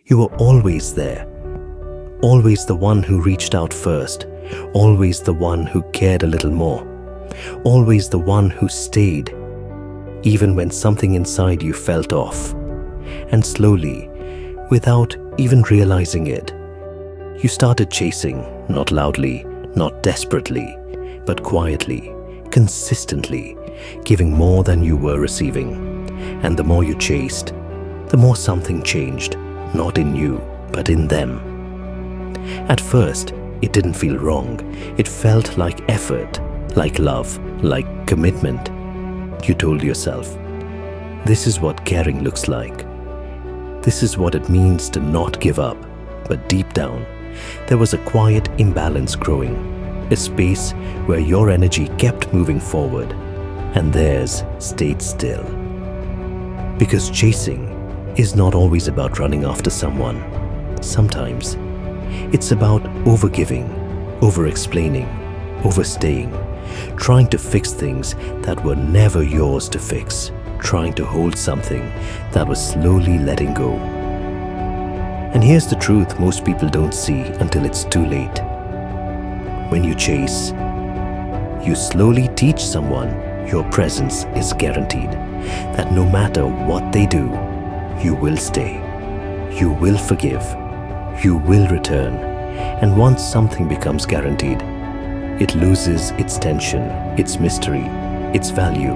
You were always there, always the one who reached out first, always the one who cared a little more, always the one who stayed, even when something inside you felt off. And slowly, without even realizing it, you started chasing, not loudly, not desperately, but quietly, consistently, giving more than you were receiving. And the more you chased, the more something changed, not in you, but in them. At first, it didn't feel wrong. It felt like effort, like love, like commitment. You told yourself, this is what caring looks like. This is what it means to not give up. But deep down, there was a quiet imbalance growing, a space where your energy kept moving forward and theirs stayed still. Because chasing is not always about running after someone. Sometimes it's about overgiving, over-explaining, overstaying, trying to fix things that were never yours to fix, trying to hold something that was slowly letting go. And here's the truth most people don't see until it's too late. When you chase, you slowly teach someone your presence is guaranteed, that no matter what they do, you will stay, you will forgive, you will return. And once something becomes guaranteed, it loses its tension, its mystery, its value.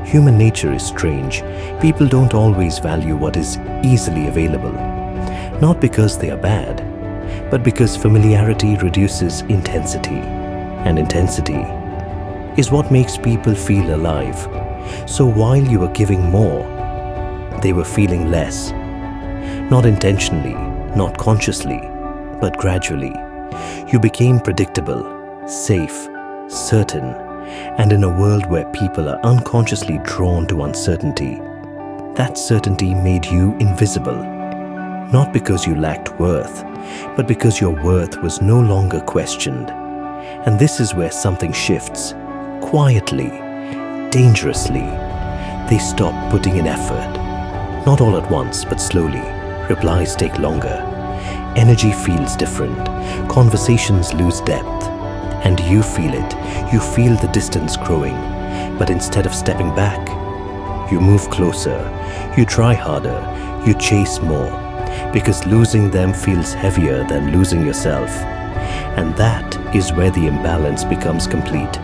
Human nature is strange. People don't always value what is easily available. Not because they are bad, but because familiarity reduces intensity. And intensity is what makes people feel alive. So while you were giving more, they were feeling less. Not intentionally, not consciously, but gradually. You became predictable, safe, certain, and in a world where people are unconsciously drawn to uncertainty, that certainty made you invisible. Not because you lacked worth, but because your worth was no longer questioned. And this is where something shifts, quietly, dangerously. They stop putting in effort. Not all at once, but slowly. Replies take longer. Energy feels different. Conversations lose depth. And you feel it. You feel the distance growing. But instead of stepping back, you move closer. You try harder. You chase more. Because losing them feels heavier than losing yourself. And that is where the imbalance becomes complete.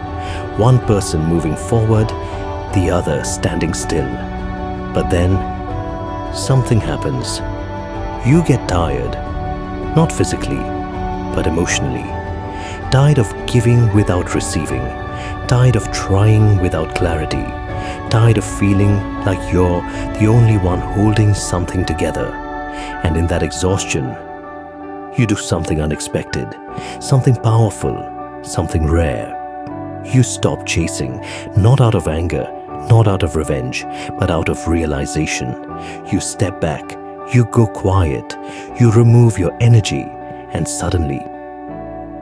One person moving forward, the other standing still. But then, something happens. You get tired. Not physically, but emotionally. Tired of giving without receiving. Tired of trying without clarity. Tired of feeling like you're the only one holding something together. And in that exhaustion, you do something unexpected, something powerful, something rare. You stop chasing, not out of anger, not out of revenge, but out of realization. You step back, you go quiet, you remove your energy, and suddenly,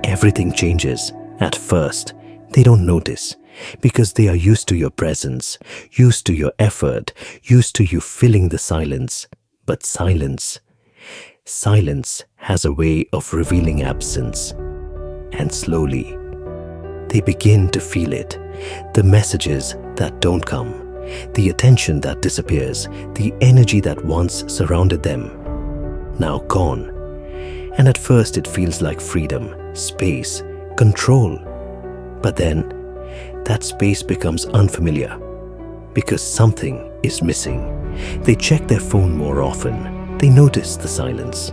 everything changes. At first, they don't notice, because they are used to your presence, used to your effort, used to you filling the silence. But silence has a way of revealing absence. And slowly, they begin to feel it. The messages that don't come, the attention that disappears, the energy that once surrounded them, now gone. And at first it feels like freedom, space, control. But then, that space becomes unfamiliar, because something is missing. They check their phone more often. They notice the silence.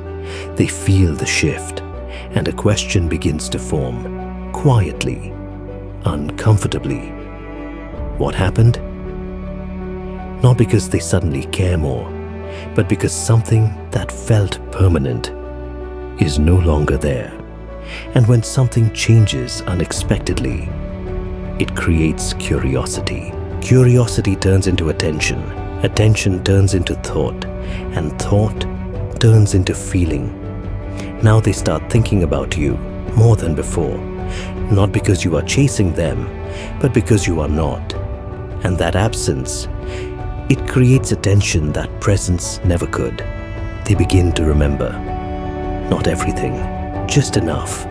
They feel the shift. And a question begins to form, quietly, uncomfortably. What happened? Not because they suddenly care more, but because something that felt permanent is no longer there. And when something changes unexpectedly, it creates curiosity. Curiosity turns into attention. Attention turns into thought, and thought turns into feeling. Now they start thinking about you more than before, not because you are chasing them, but because you are not. And that absence, it creates a tension that presence never could. they begin to remember. Not everything, just enough.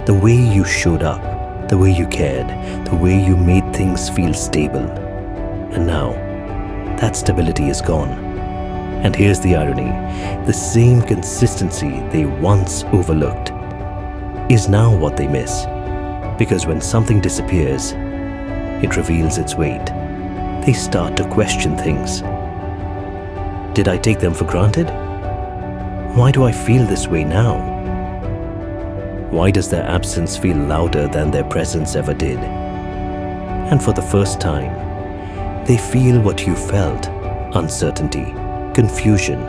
The way you showed up, the way you cared, the way you made things feel stable. And now, that stability is gone. And here's the irony. The same consistency they once overlooked is now what they miss. Because when something disappears, it reveals its weight. They start to question things. Did I take them for granted? Why do I feel this way now? Why does their absence feel louder than their presence ever did? And for the first time, they feel what you felt: uncertainty, confusion,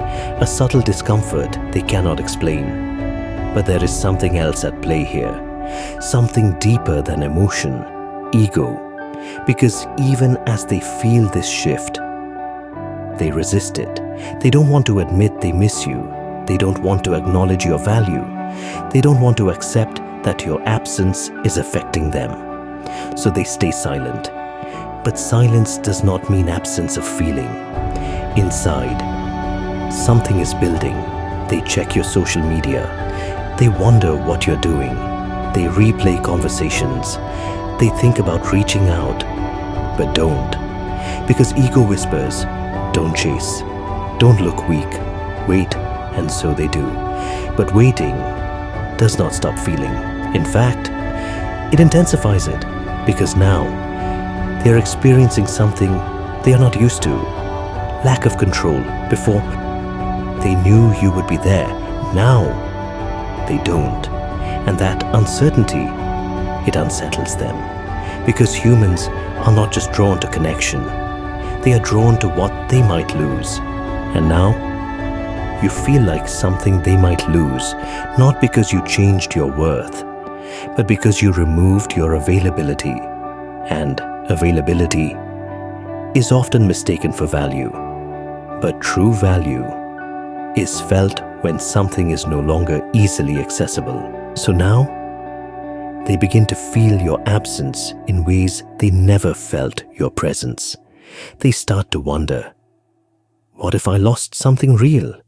a subtle discomfort they cannot explain. But there is something else at play here, something deeper than emotion, ego. Because even as they feel this shift, they resist it. They don't want to admit they miss you. They don't want to acknowledge your value. They don't want to accept that your absence is affecting them. So they stay silent. But silence does not mean absence of feeling. Inside, something is building. They check your social media. They wonder what you're doing. They replay conversations. They think about reaching out, but don't. Because ego whispers, don't chase, don't look weak, wait, and so they do. But waiting does not stop feeling. In fact, it intensifies it, because now they are experiencing something they are not used to. Lack of control. Before, they knew you would be there. Now, they don't. And that uncertainty, it unsettles them. Because humans are not just drawn to connection. They are drawn to what they might lose. And now, you feel like something they might lose, not because you changed your worth, but because you removed your availability. And availability is often mistaken for value. But true value is felt when something is no longer easily accessible. So now, they begin to feel your absence in ways they never felt your presence. They start to wonder, what if I lost something real?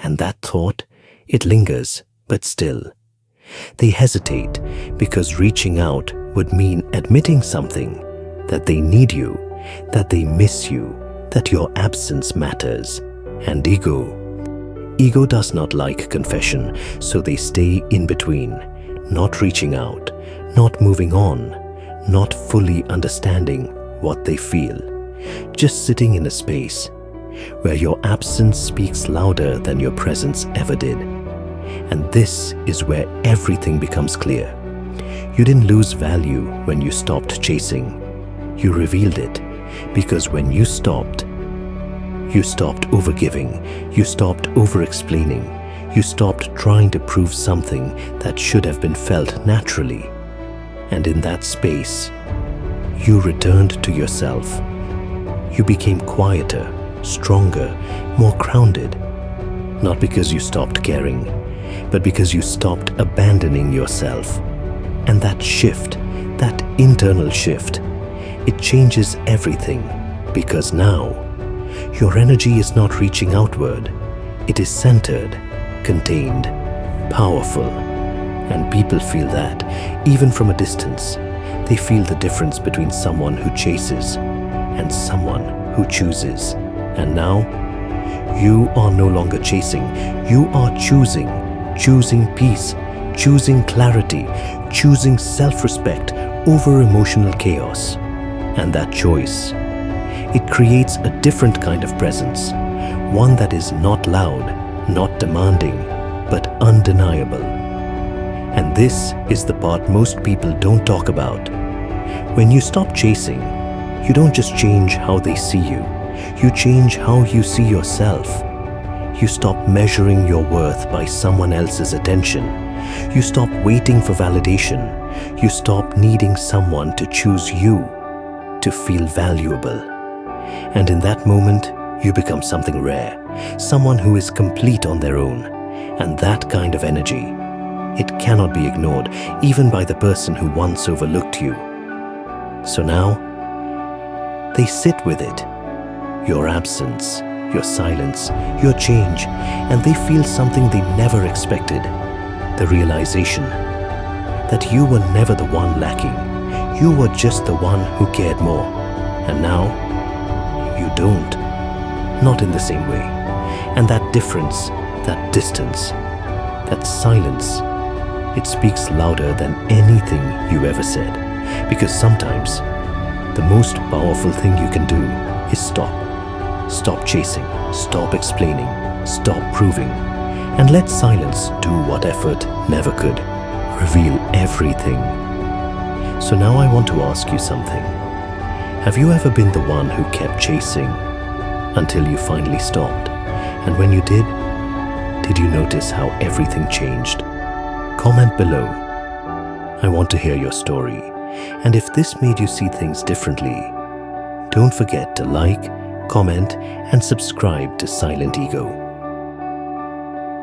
And that thought, it lingers, but still. They hesitate because reaching out would mean admitting something, that they need you, that they miss you, that your absence matters. And ego does not like confession, so they stay in between, not reaching out, not moving on, not fully understanding what they feel, just sitting in a space where your absence speaks louder than your presence ever did. And this is where everything becomes clear. You didn't lose value when you stopped chasing. You revealed it, because when you stopped overgiving, you stopped over-explaining, you stopped trying to prove something that should have been felt naturally. And in that space, you returned to yourself. You became quieter, stronger, more grounded. Not because you stopped caring, but because you stopped abandoning yourself. And that shift, that internal shift, it changes everything, because now, your energy is not reaching outward. It is centered, contained, powerful. And people feel that, even from a distance. They feel the difference between someone who chases and someone who chooses. And now, you are no longer chasing. You are choosing peace, choosing clarity, choosing self-respect over emotional chaos. And that choice, it creates a different kind of presence, one that is not loud, not demanding, but undeniable. And this is the part most people don't talk about. When you stop chasing, you don't just change how they see you, you change how you see yourself. You stop measuring your worth by someone else's attention. You stop waiting for validation. You stop needing someone to choose you to feel valuable. And in that moment, you become something rare, someone who is complete on their own. And that kind of energy, it cannot be ignored, even by the person who once overlooked you. So now, they sit with it, your absence, your silence, your change, and they feel something they never expected. The realization that you were never the one lacking. You were just the one who cared more. And now, you don't. Not in the same way. And that difference, that distance, that silence, it speaks louder than anything you ever said. Because sometimes, the most powerful thing you can do is stop. Stop chasing, stop explaining, stop proving, and let silence do what effort never could. Reveal everything. So now I want to ask you something. Have you ever been the one who kept chasing until you finally stopped? And when you did you notice how everything changed? Comment below. I want to hear your story. And if this made you see things differently, don't forget to like, comment, and subscribe to Silent Ego.